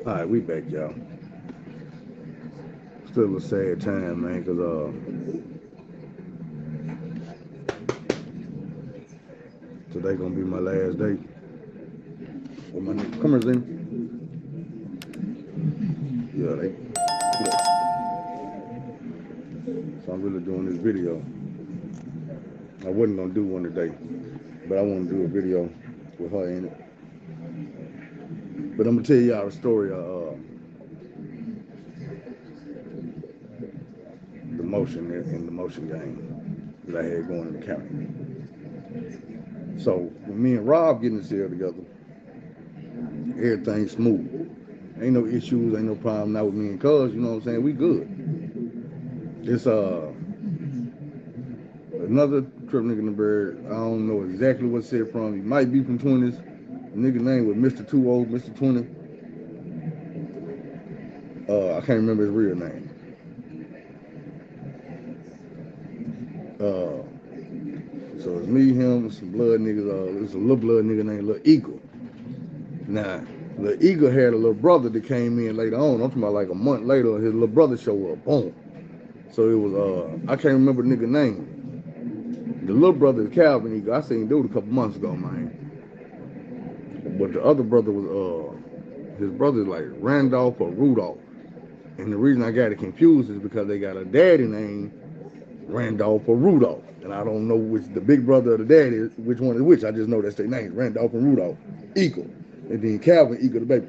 All right, we back, y'all. Still a sad time, man, cause today gonna be my last day with my nigga. Come here, Zim. Yeah, they. So I'm really doing this video. I wasn't gonna do one today, but I want to do a video with her in it. But I'm gonna tell y'all the story of the motion in the motion game that I had going in the county. So when me and Rob getting this here together, everything smooth. Ain't no issues, ain't no problem now with me and Cuz, you know what I'm saying? We good. It's another trip nigga in the bird. I don't know exactly what said from. He might be from 20s. The nigga name was Mr. 20, Mr. 20. I can't remember his real name. Uh, so it's me, him, some blood niggas. It's a little blood nigga named Little Eagle. Now, Little Eagle had a little brother that came in later on. I'm talking about like a month later. His little brother showed up. Boom. So it was I can't remember the nigga name. The little brother is Calvin Eagle. I seen dude a couple months ago, man. But the other brother was his brother's like Randolph or Rudolph. And the reason I got it confused is because they got a daddy named Randolph or Rudolph. And I don't know which the big brother of the daddy is, which one is which. I just know that's their names, Randolph and Rudolph. Equal. And then Calvin equal the baby.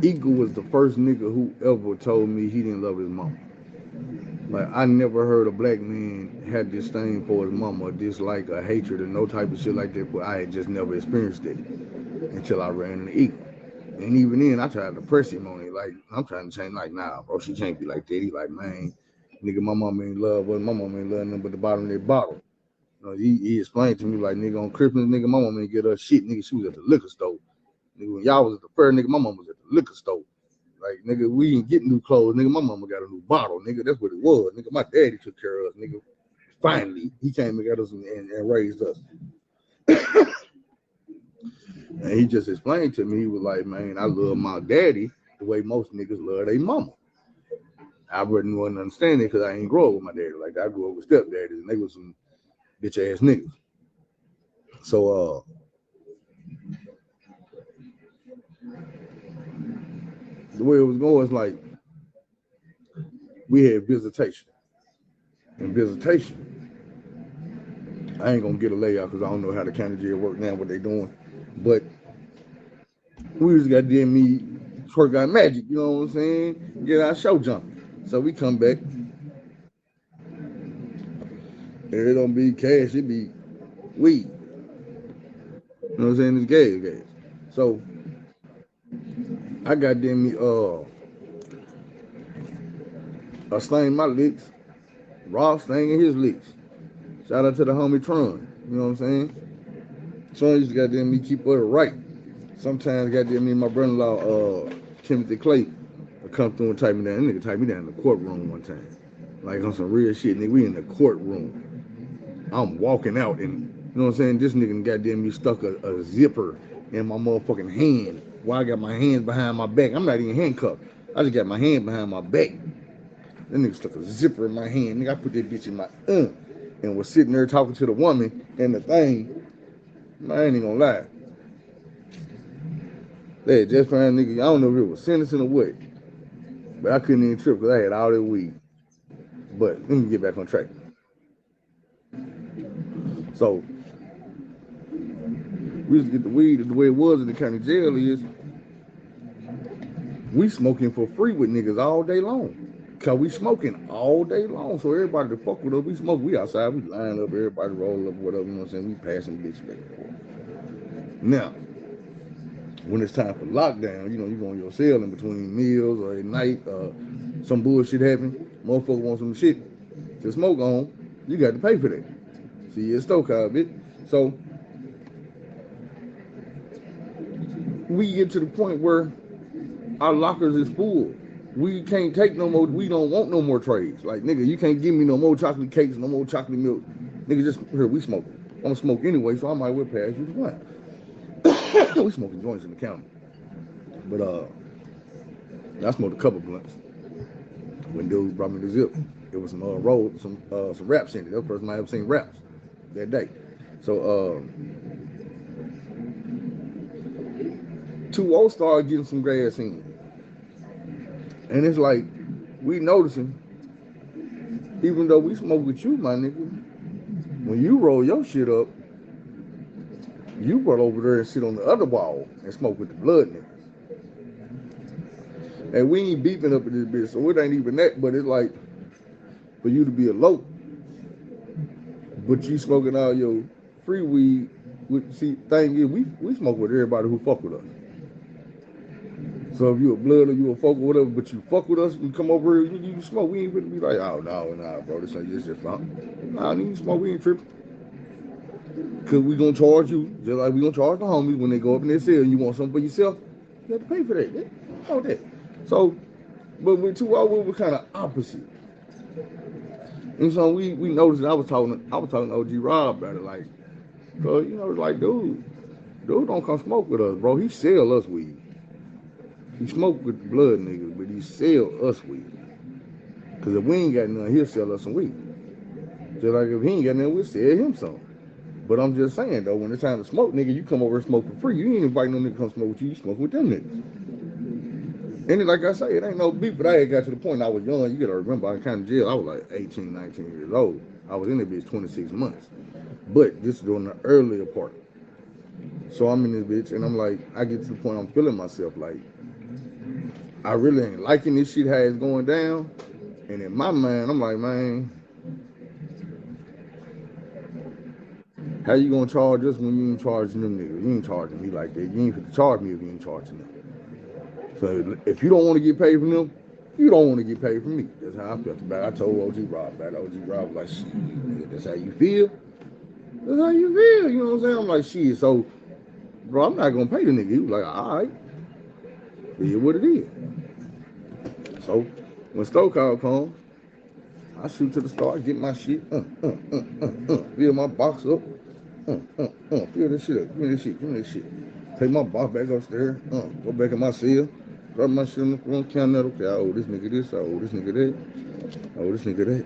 Eagle was the first nigga who ever told me he didn't love his mama. Like, I never heard a black man had this thing for his mama, or dislike or hatred or no type of shit like that, but I had just never experienced it until I ran into Eagle. And even then, I tried to press him on it. Like, I'm trying to change, like, nah, bro, she can't be like that. He like, man, nigga, my mama ain't love, but my mama ain't love nothing but the bottom of that bottle. You know, he explained to me, like, nigga, on Christmas, nigga, my mama ain't get her shit. Nigga, she was at the liquor store. Nigga, when y'all was at the fair, nigga, my mama was at the liquor store. Like, nigga, we didn't get new clothes. Nigga, my mama got a new bottle. Nigga, that's what it was. Nigga, my daddy took care of us. Nigga, finally, he came and got us and raised us. And he just explained to me, he was like, man, I love my daddy the way most niggas love their mama. I wouldn't want to understand it because I ain't grow up with my daddy. Like, I grew up with stepdaddies, and they was some bitch ass niggas. So, the way it was going is like, we had visitation. And visitation, I ain't gonna get a layout because I don't know how the county jail work now, what they doing. But we was goddamn me twerk out magic, you know what I'm saying? Get our show jumping. So we come back. And it don't be cash, it be weed. You know what I'm saying? It's gas. So I goddamn me I slang my licks. Ross slanging his licks. Shout out to the homie Tron. You know what I'm saying? Tron used to goddamn me keep her right. Sometimes goddamn me my brother-in-law Timothy Clay would come through and type me down. That nigga typed me down in the courtroom one time. Like on some real shit, nigga. We in the courtroom. I'm walking out and you know what I'm saying? This nigga goddamn me stuck a zipper in my motherfucking hand while I got my hands behind my back. I'm not even handcuffed. I just got my hand behind my back. That nigga stuck a zipper in my hand. Nigga, I put that bitch in my and was sitting there talking to the woman and the thing. I ain't even gonna lie. They had just found nigga. I don't know if it was sentencing or what, but I couldn't even trip because I had all that weed. But let me get back on track. So we used to get the weed. The way it was in the county jail is we smoking for free with niggas all day long. Cause we smoking all day long. So everybody to fuck with us, we smoke. We outside, we line up, everybody roll up, whatever, you know what I'm saying? We passing bitches back and forth. Now, when it's time for lockdown, you know, you go on your cell in between meals or at night, some bullshit happen, motherfucker want some shit to smoke on, you got to pay for that. See, it's SoCal, bitch. So we get to the point where our lockers is full. We can't take no more. We don't want no more trades. Like, nigga, you can't give me no more chocolate cakes, no more chocolate milk. Nigga, just here, we smoking. I'm gonna smoke anyway, so I might well pass you the blunt. We smoking joints in the county. But I smoked a couple blunts. When dude brought me the zip, it was some raps in it. That person might have seen raps that day. So 2-0 started getting some grass in. And it's like, we noticing, even though we smoke with you, my nigga, when you roll your shit up, you run over there and sit on the other wall and smoke with the blood niggas. And we ain't beefing up in this bitch, so it ain't even that, but it's like, for you to be a low, but you smoking all your free weed. See, thing is, we smoke with everybody who fuck with us. So if you a blood or you a folk or whatever, but you fuck with us, you come over here, you smoke, we ain't gonna be like, oh, no, nah, bro, this ain't just fun. Nah, you smoke, we ain't tripping. Cause we gonna charge you, just like we gonna charge the homies when they go up in their cell and you want something for yourself, you have to pay for that. Yeah, all that. So, but with 2-0, we were kind of opposite. And so we noticed, I was talking to OG Rob about it, like, cause you know, like, dude don't come smoke with us, bro. He sell us weed. He smoke with the blood niggas, but he sell us weed. Cause if we ain't got none, he'll sell us some weed. Just like if he ain't got none, we'll sell him some. But I'm just saying though, when it's time to smoke, nigga, you come over and smoke for free. You ain't invite no nigga to come smoke with you. You smoke with them niggas. And like I say, it ain't no beef, but I had got to the point I was young. You gotta remember, I came to jail. I was like 18, 19 years old. I was in the bitch 26 months. But this is during the earlier part. So I'm in this bitch, and I'm like, I get to the point I'm feeling myself like, I really ain't liking this shit how it's going down. And in my mind, I'm like, man, how you gonna charge us when you ain't charging them niggas? You ain't charging me like that. You ain't finna charge me if you ain't charging them. So if you don't want to get paid from them, you don't want to get paid from me. That's how I felt about it. I told OG Rob about it. OG Rob was like, shit, nigga, that's how you feel? That's how you feel, you know what I'm saying? I'm like, shit, so, bro, I'm not gonna pay the nigga. He was like, all right, it is what it is. So when Stoke Call comes, I shoot to the store, I get my shit, fill my box up, fill this shit up, give me this shit. Take my box back upstairs, go back in my cell, drop my shit on the front, count that, okay, I owe this nigga this, I owe this nigga that, I owe this nigga that.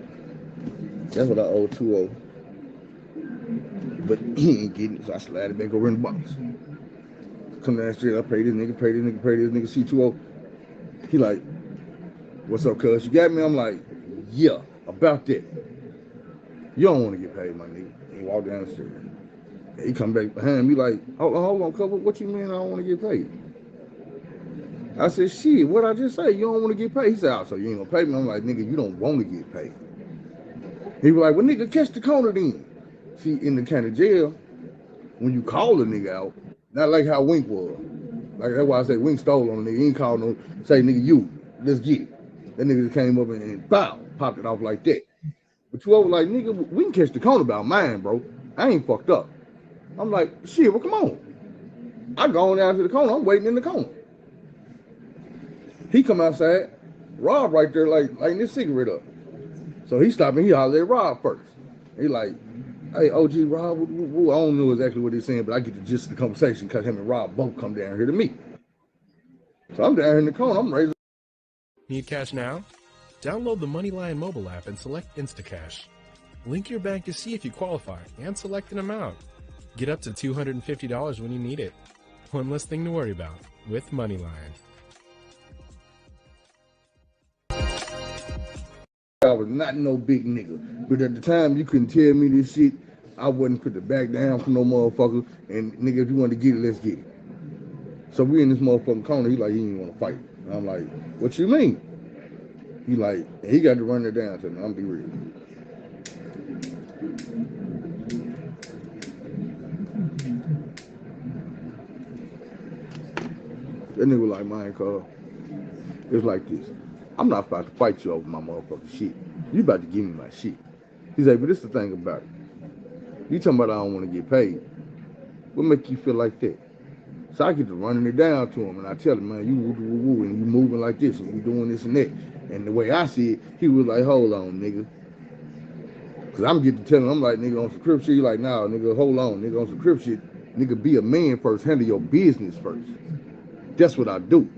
That's what I owe 2-0. But he ain't getting it, so I slide it back over in the box. Come down the street, I pay this nigga, C2O. He like, what's up, cuz? You got me? I'm like, yeah, about that. You don't want to get paid, my nigga. He walk down the street. He come back behind me like, hold on, cuz, what you mean I don't want to get paid? I said, shit, what I just say? You don't want to get paid? He said, oh, so you ain't gonna pay me? I'm like, nigga, you don't want to get paid. He was like, well, nigga, catch the corner then. See, in the county jail, when you call a nigga out, not like how Wink was. Like, that's why I say Wink stole on a nigga. He ain't call no, say, nigga, you, let's get it. That nigga just came up and bow, popped it off like that. But you over like, nigga, we can catch the corner about mine, bro. I ain't fucked up. I'm like, shit, well, come on. I gone down to the corner. I'm waiting in the corner. He come outside, Rob right there, like lighting his cigarette up. So he stopped and he hollered at Rob first. He like, hey, OG Rob, I don't know exactly what he's saying, but I get the gist of the conversation because him and Rob both come down here to meet. So I'm down here in the corner, I'm raising. Need cash now? Download the MoneyLion mobile app and select Instacash. Link your bank to see if you qualify and select an amount. Get up to $250 when you need it. One less thing to worry about with MoneyLion. I was not no big nigga, but at the time you couldn't tell me this shit. I wasn't put the back down for no motherfucker. And nigga, if you want to get it, let's get it. So we in this motherfucking corner. He like, he didn't want to fight. And I'm like, what you mean? He like, he got to run it down to me. I'm be real. That nigga like, mine, cuz. It's like this. I'm not about to fight you over my motherfucking shit. You about to give me my shit. He's like, but this is the thing about it. You talking about I don't want to get paid. What make you feel like that? So I get to running it down to him, and I tell him, man, you woo, and you moving like this, and you doing this and that. And the way I see it, he was like, hold on, nigga. Cause I'm getting to telling, I'm like, nigga, on some crip shit. You like, nah, nigga, hold on, nigga, on some crip shit. Nigga, be a man first. Handle your business first. That's what I do.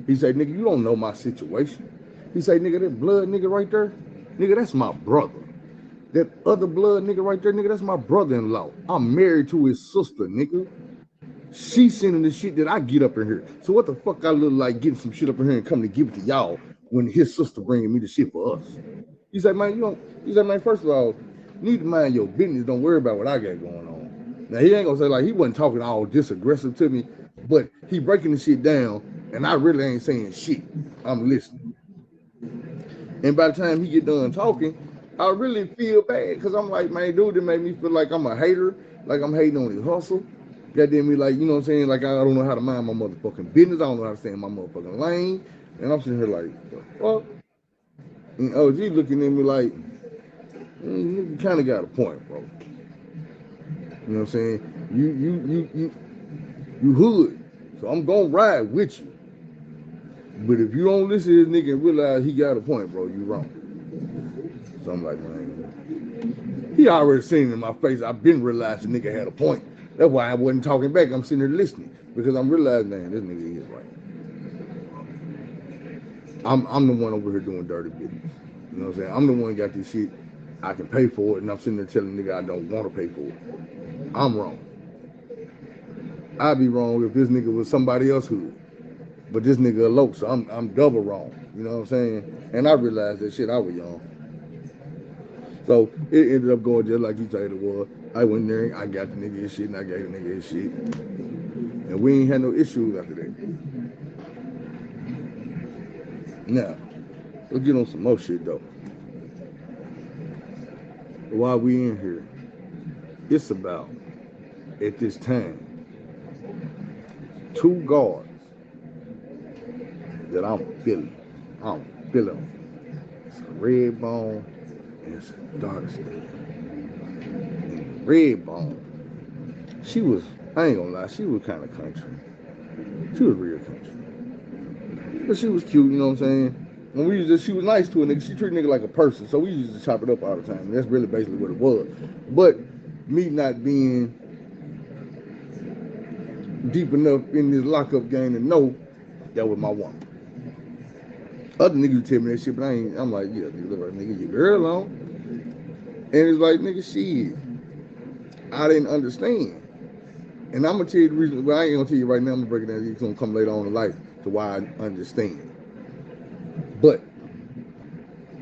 He say, nigga, you don't know my situation. He say, nigga, that blood nigga right there, nigga, that's my brother. That other blood nigga right there, nigga, that's my brother-in-law. I'm married to his sister, nigga. She sending the shit that I get up in here. So what the fuck I look like getting some shit up in here and coming to give it to y'all when his sister bringing me the shit for us? He said, man, you don't. He said, man, first of all, you need to mind your business. Don't worry about what I got going on. Now he ain't gonna say like he wasn't talking all this aggressive to me, but he breaking the shit down, and I really ain't saying shit. I'm listening. And by the time he get done talking, I really feel bad because I'm like, man, dude, it made me feel like I'm a hater, like I'm hating on his hustle. Goddamn me, like, you know what I'm saying? Like, I don't know how to mind my motherfucking business. I don't know how to stay in my motherfucking lane. And I'm sitting here like, the fuck? And OG looking at me like, you kind of got a point, bro. You know what I'm saying? You hood. So I'm going to ride with you. But if you don't listen to this nigga and realize he got a point, bro, you wrong. So I'm like, man, he already seen in my face. I've been realizing the nigga had a point. That's why I wasn't talking back. I'm sitting there listening because I'm realizing, man, this nigga is right. I'm the one over here doing dirty business. You know what I'm saying? I'm the one got this shit. I can pay for it, and I'm sitting there telling the nigga I don't want to pay for it. I'm wrong. I'd be wrong if this nigga was somebody else who. But this nigga a loc, so I'm double wrong. You know what I'm saying? And I realized that shit I was young. So it ended up going just like you said it was. I went there, I got the nigga his shit, and I gave the nigga his shit. And we ain't had no issues after that. Now, let's get on some more shit though. While we in here, it's about, at this time, 2 guards that I'm feeling. It's a red bone and it's a dark skin. And red bone, she was, I ain't gonna lie, she was kind of country. She was real country. But she was cute, you know what I'm saying? And she was nice to a nigga. She treated nigga like a person. So we used to chop it up all the time. And that's really basically what it was. But me not being deep enough in this lockup game to know that was my woman. Other niggas tell me that shit, but I'm like, yeah, nigga, look like nigga, your girl on. And it's like, nigga, shit. I didn't understand. And I'm gonna tell you the reason, well, I ain't gonna tell you right now, I'm gonna break it down. It's gonna come later on in life to why I understand. But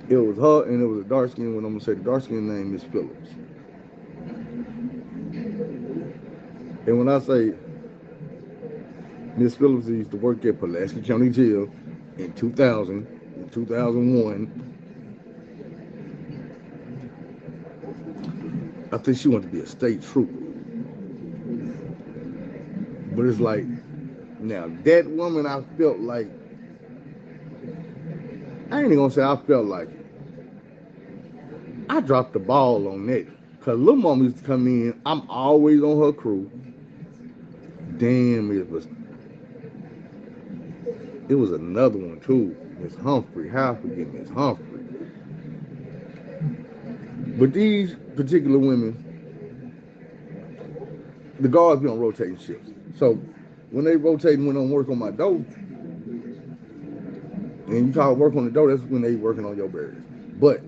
it was her and it was a dark skin one. I'm gonna say the dark skin name is Phillips. And when I say Miss Phillips used to work at Pulaski County Jail in 2000, in 2001. I think she wanted to be a state trooper. But it's like, now that woman, I felt like, I ain't even gonna say I felt like it. I dropped the ball on that. Cause Lil Mama used to come in, I'm always on her crew. Damn, it was another one too, Miss Humphrey. How I forget Miss Humphrey? But these particular women, the guards be on rotating shifts. So when they rotate and went on work on my door, and you call work on the door, that's when they working on your barriers. But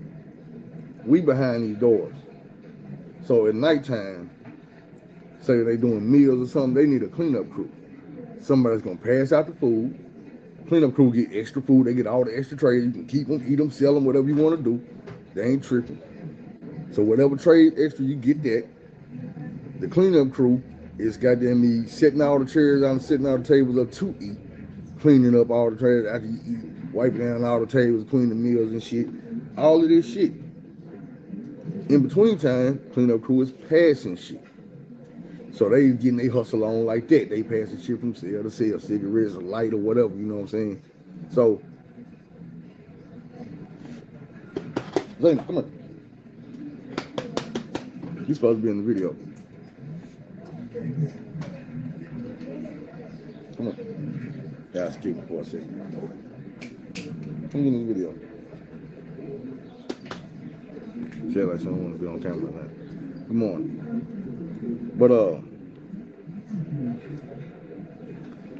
we behind these doors. So at nighttime, say they doing meals or something, they need a cleanup crew. Somebody's gonna pass out the food. Cleanup crew get extra food. They get all the extra trays. You can keep them, eat them, sell them, whatever you want to do. They ain't tripping. So whatever trade extra, you get that. The cleanup crew is goddamn me setting all the chairs down, setting all the tables up to eat, cleaning up all the trays after you eat, wiping down all the tables, cleaning the meals and shit. All of this shit. In between time, cleanup crew is passing shit. So they getting their hustle on like that. They passing shit from cell to cell, cigarettes, a light or whatever, you know what I'm saying? So, Zayna, come on. You're supposed to be in the video. Come on. Yeah, skip for a second. Come get in the video. tell like she don't want to be on camera now. Good morning. But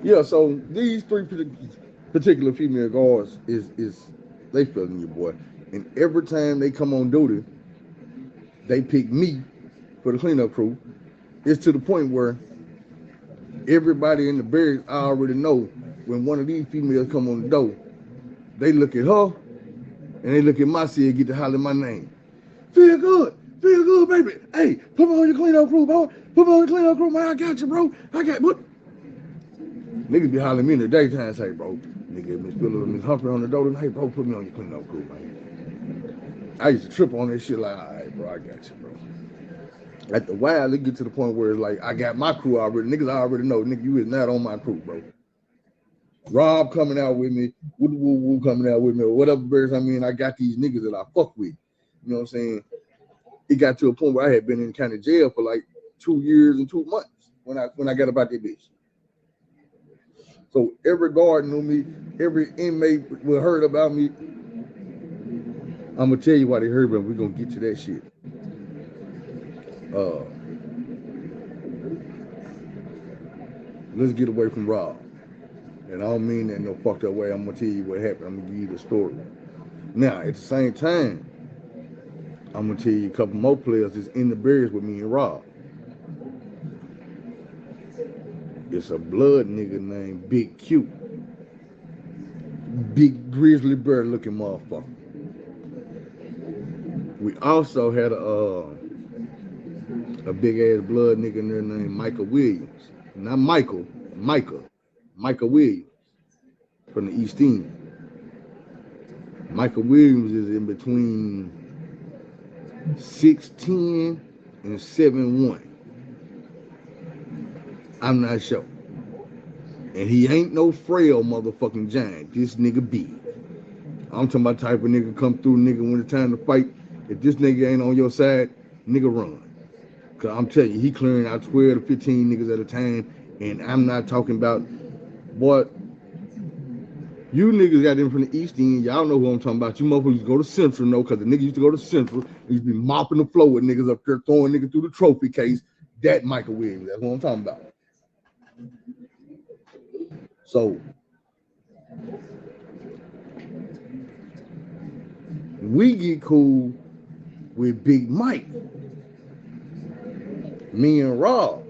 yeah. So these three particular female guards is they feeling you, boy. And every time they come on duty, they pick me for the cleanup crew. It's to the point where everybody in the barracks I already know when one of these females come on the door, they look at her and they look at my cell, get to holler my name. Feel good, baby. Hey, put me on your cleanup crew, bro. Put me on your cleanup crew, man. I got you, bro. I got what? Niggas be hollering me in the daytime, say, bro, nigga, Miss Phillip, Miss Humphrey on the door, hey, bro, put me on your cleanup crew, man. I used to trip on this shit like, all right, bro, I got you, bro. At the while, it get to the point where it's like, I got my crew already. Niggas already know, nigga, you is not on my crew, bro. Rob coming out with me, woo coming out with me, or whatever bears. I mean, I got these niggas that I fuck with. You know what I'm saying? It got to a point where I had been in county jail for like 2 years and 2 months when I got about that bitch. So every guard knew me, every inmate would heard about me. I'm gonna tell you why they heard about me. We're gonna get to that shit. Let's get away from Rob. And I don't mean that in no fucked up way. I'm gonna tell you what happened. I'm gonna give you the story. Now, at the same time, I'm gonna tell you a couple more players that's in the barracks with me and Rob. It's a blood nigga named Big Q. Big grizzly bear looking motherfucker. We also had a big ass blood nigga in there named Michael Williams. Not Michael, Michael Williams from the East End. Michael Williams is in between 6'10" and 7'1". I'm not sure. And he ain't no frail motherfucking giant. This nigga big. I'm talking about type of nigga come through, nigga, when it's time to fight. If this nigga ain't on your side, nigga run. Cause I'm telling you, he clearing out 12 to 15 niggas at a time. And I'm not talking about what you niggas got in from the East End. Y'all know who I'm talking about. You motherfuckers used to go to Central, no, cause the nigga used to go to Central. He used to be mopping the floor with niggas up there, throwing niggas through the trophy case. That Michael Williams, that's what I'm talking about. So we get cool with Big Mike, me and Rob,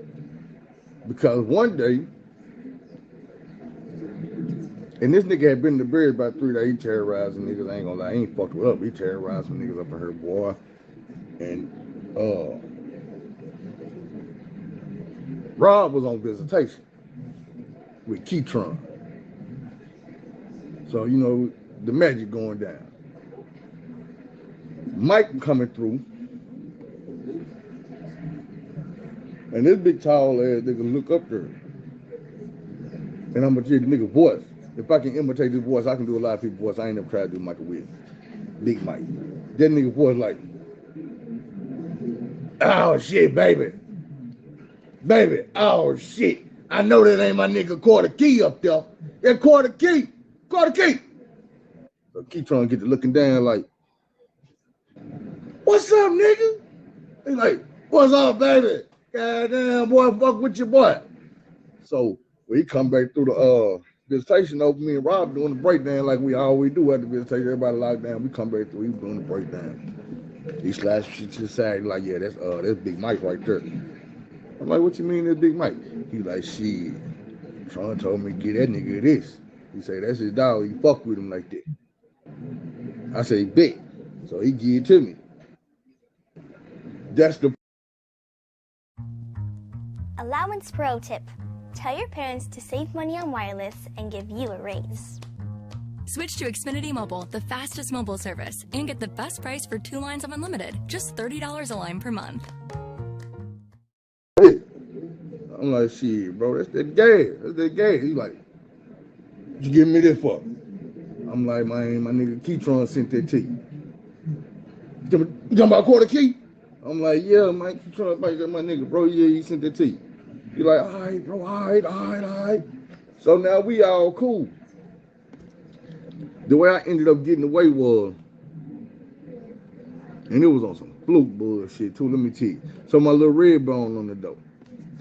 because one day, and this nigga had been in the bed about 3 days, he terrorizing niggas. I ain't gonna lie, he ain't fucked with up. He terrorized some niggas up in her, boy. And Rob was on visitation with Keytron. So, you know, the magic going down. Mike coming through. And this big tall ass nigga look up there. And I'm gonna tell you the nigga voice. If I can imitate this voice, I can do a lot of people's voice. I ain't never tried to do Michael Williams. Big Mike. That nigga voice like, oh shit, baby. Baby, oh shit. I know that ain't my nigga Quarter Key up there. That Quarter Key. So keep trying to get to looking down like, what's up, nigga? He like, what's up, baby? Goddamn, boy, fuck with your boy. So when he come back through the visitation over, me and Rob doing the breakdown like we always do at the visitation. Everybody locked down. We come back through, he doing the breakdown. He slashed shit to the side. He like, yeah, that's Big Mike right there. I'm like, what you mean that's Big Mike? He like, shit. Tron told me to get that nigga this. He say, that's his dog. You fuck with him like that. I say, bet. So he give it to me. That's the Allowance pro tip. Tell your parents to save money on wireless and give you a raise. Switch to Xfinity Mobile, the fastest mobile service, and get the best price for 2 lines of unlimited, just $30 a line per month. I'm like, shit, bro, that's that gas. He's like, what you giving me this for? I'm like, man, my nigga Keytron sent that to you. You talking about Quarter Key? I'm like, yeah, man, Keytron, my nigga, bro, yeah, he sent that to you. You're like, all right, bro, all right. So now we all cool. The way I ended up getting away was And it was on some fluke bullshit too. Let me tell you. So my little red bone on the door.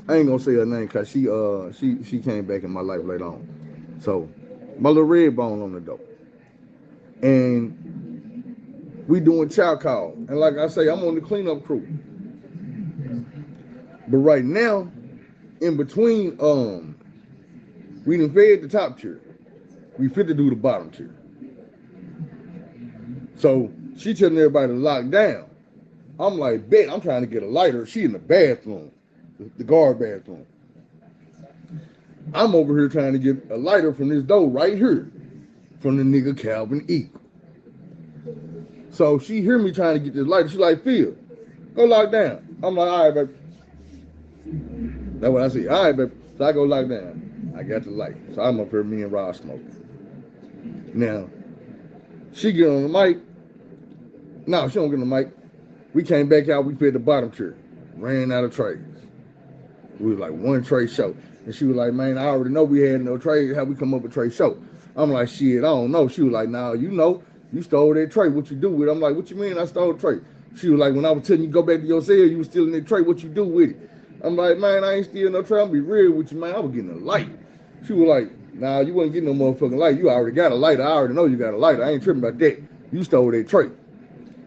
I ain't gonna say her name because she came back in my life later on. So my little red bone on the door. And we doing chow call. And like I say, I'm on the cleanup crew. But right now, in between, we done fed the top tier. We fit to do the bottom tier. So she telling everybody to lock down. I'm like, bet, I'm trying to get a lighter. She in the bathroom, the guard bathroom. I'm over here trying to get a lighter from this door right here, from the nigga Calvin Eagle. So she hear me trying to get this lighter. She like, Phil, go lock down. I'm like, all right, baby. That's what I say. All right, baby. So I go lock down. I got the light. So I'm up here, me and Rod smoking. Now, she get on the mic. No, she don't get on the mic. We came back out. We fed the bottom tier. Ran out of trays. We was like one tray short. And she was like, man, I already know we had no trays. How we come up with tray short? I'm like, shit, I don't know. She was like, nah, you know, you stole that tray. What you do with it? I'm like, what you mean I stole the tray? She was like, when I was telling you go back to your cell, you was stealing that tray. What you do with it? I'm like, man, I ain't stealing no tray. I'm be real with you, man. I was getting a light. She was like, nah, you wasn't getting no motherfucking light. You already got a lighter. I already know you got a lighter. I ain't tripping about that. You stole that tray.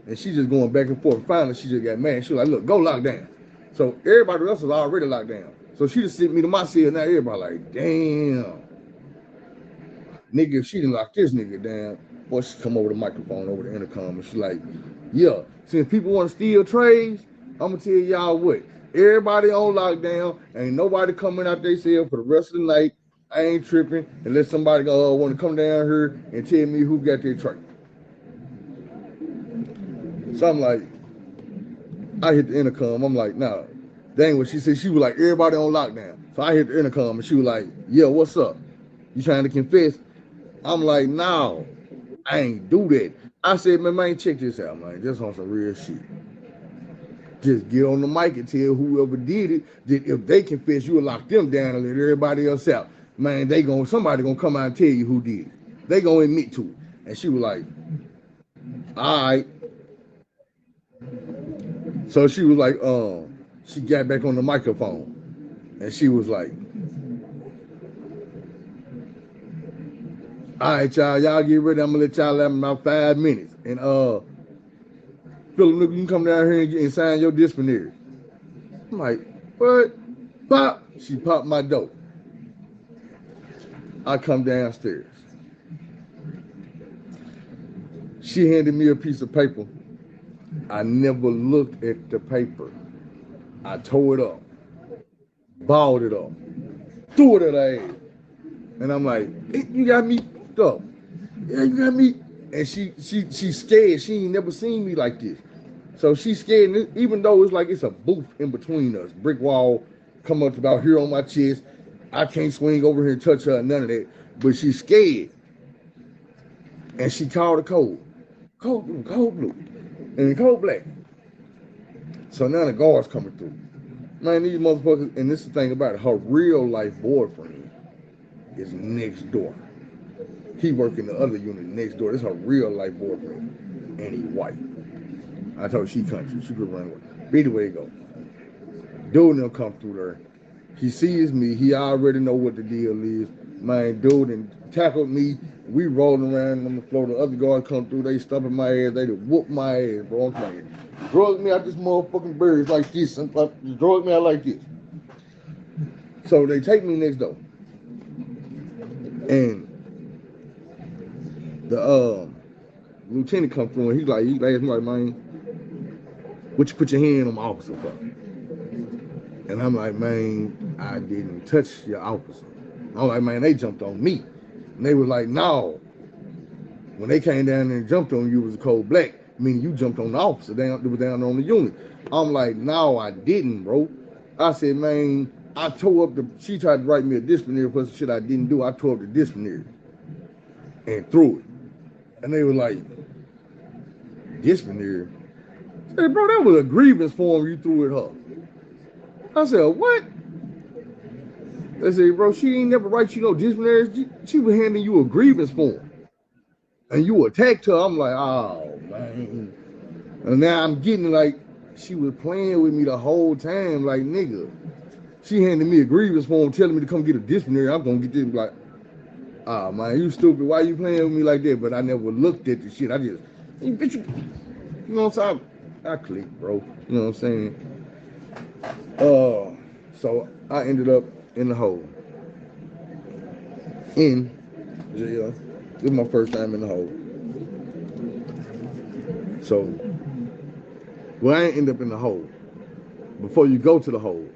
And she just going back and forth. Finally, she just got mad. She was like, look, go lock down. So everybody else was already locked down. So she just sent me to my cell. Now everybody like, damn. Nigga, if she didn't lock this nigga down, boy, she come over the microphone, over the intercom, and she like, yeah, since people want to steal trays, I'm going to tell y'all what. Everybody on lockdown. Ain't nobody coming out their cell for the rest of the night. I ain't tripping unless somebody want to come down here and tell me who got their tray. So I'm like, I hit the intercom. I'm like, nah, that ain't what she said. She was like, everybody on lockdown. So I hit the intercom and she was like, yeah, what's up? You trying to confess? I'm like, no, I ain't do that. I said, man, check this out, man. Just on some real shit. Just get on the mic and tell whoever did it that if they confess, you'll lock them down and let everybody else out. Man, somebody gonna come out and tell you who did it. They gonna admit to it. And she was like, all right. So she was like, she got back on the microphone and she was like, all right, y'all get ready. I'm gonna let y'all have about 5 minutes. And Philip, you can come down here and sign your disciplinary. I'm like, what? Pop. She popped my door. I come downstairs. She handed me a piece of paper. I never looked at the paper. I tore it up, balled it up, threw it at her ass. And I'm like, hey, you got me fucked up. Yeah, you got me. And she's scared. She ain't never seen me like this. So she's scared, even though it's like it's a booth in between us. Brick wall, come up about here on my chest. I can't swing over here and touch her, none of that. But she's scared. And she called the code. Code blue. And code black. So now the guards coming through. Man, these motherfuckers, and this is the thing about it, her real life boyfriend is next door. He work in the other unit next door. This is her real life boyfriend. And he white. I told her she country. She could run away. Be the way it go. Dude done come through there. He sees me. He already know what the deal is. Man, dude and tackled me. We rolling around on the floor. The other guards come through. They stumping my ass. They done whoop my ass, bro. I'm saying, drug me out this motherfucking birds like this. And drug me out like this. So they take me next door. And the lieutenant come through and he asked me like, man, what you put your hand on my officer for? And I'm like, man, I didn't touch your officer. I'm like, man, they jumped on me. And they was like, no. When they came down there and jumped on you, it was a cold black. Meaning you jumped on the officer that was down on the unit. I'm like, no, I didn't, bro. I said, man, I tore up she tried to write me a disciplinary for some shit I didn't do. I tore up the disciplinary and threw it. And they were like, disciplinary? I said, bro, that was a grievance form you threw at her. I said, what? They said, bro, she ain't never write you no disciplinary. She was handing you a grievance form. And you attacked her. I'm like, oh, man. And now I'm getting like, she was playing with me the whole time, like, nigga. She handed me a grievance form telling me to come get a disciplinary. I'm gonna get this, like, ah, man, you stupid. Why you playing with me like that? But I never looked at the shit. I just, hey, bitch, you know what I'm saying? I clicked, bro. You know what I'm saying? So I ended up in the hole. In jail. This is my first time in the hole. So, well, I ain't end up in the hole. Before you go to the hole,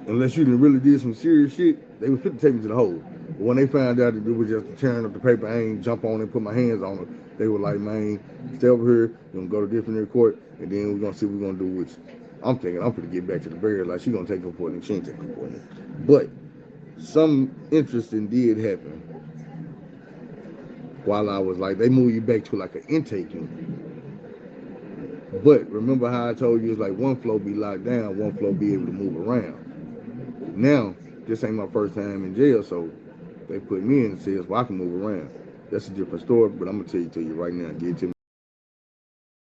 unless you done really did some serious shit, they was fit to take me to the hole. But when they found out that it was just tearing up the paper, I ain't jump on it and put my hands on it. They were like, man, stay over here. We're going to go to disciplinary court, and then we're going to see what we're going to do with you. I'm thinking I'm going to get back to the barrier. Like, she's going to take her for it, and she ain't taking her for it. But some interesting did happen while I was like, they moved you back to like an intake unit. But remember how I told you it's like one floor be locked down, one floor be able to move around. Now, this ain't my first time in jail, so they put me in the cells where I can move around. That's a different story, but I'm going to tell you right now. Get it to me.